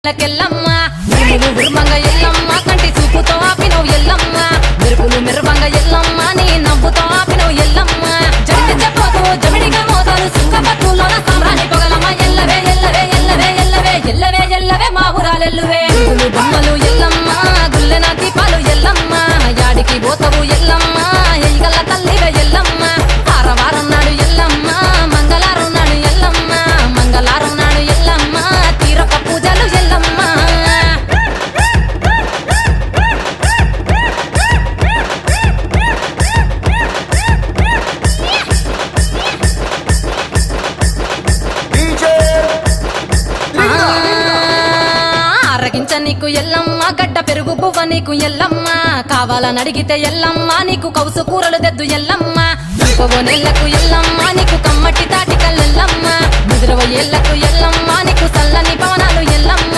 ఎల్లమ్మ మెరుపులు విరుమంగ ఎల్లమ్మ కంటి చూపుతో ఆపినవు ఎల్లమ్మ మెరుపులు మెరువంగ ఎల్లమ్మ నీ నవ్వుతో ఆపినవు ఎల్లమ్మ జమిడి చెప్పకు జమిడిగా మోతాలు సుఖపట్టులోన సామ్రాణి పొగలమ్మ ఎల్లవే ఎల్లవే ఎల్లవే ఎల్లవే ఎల్లవే ఎల్లవే మా ఊరాలెల్లువే గుళ్ళు బొమ్మలు ఎల్లమ్మ గుల్లెన దీపాలు ఎల్లమ్మ యాడికి పోతవు ఎల్లమ్మ ఎయ్యగల తల్లివే ఎల్లమ్మ వారం నాడు ఎల్లమ్మ మంగళారం నాడు ఎల్లమ్మ మంగళారం నాడు ఎల్లమ్మ తీరొక పూజలు ఎల్లమ్మ ఆరగించ నీకు ఎల్లమ్మ గడ్డ పెరుగు బువ్వ నీకు ఎల్లమ్మ కావాలని అడిగితే ఎల్లమ్మ నీకు కౌసు కూరలు దెద్దు ఎల్లమ్మ నెల్లకు ఎల్లమ్మ నీకు కమ్మటి తాటి కల్లెల్లమ్మ ముదిరవ ఏళ్లకు ఎల్లమ్మ నీకు చల్లని పవనాలు ఎల్లమ్మ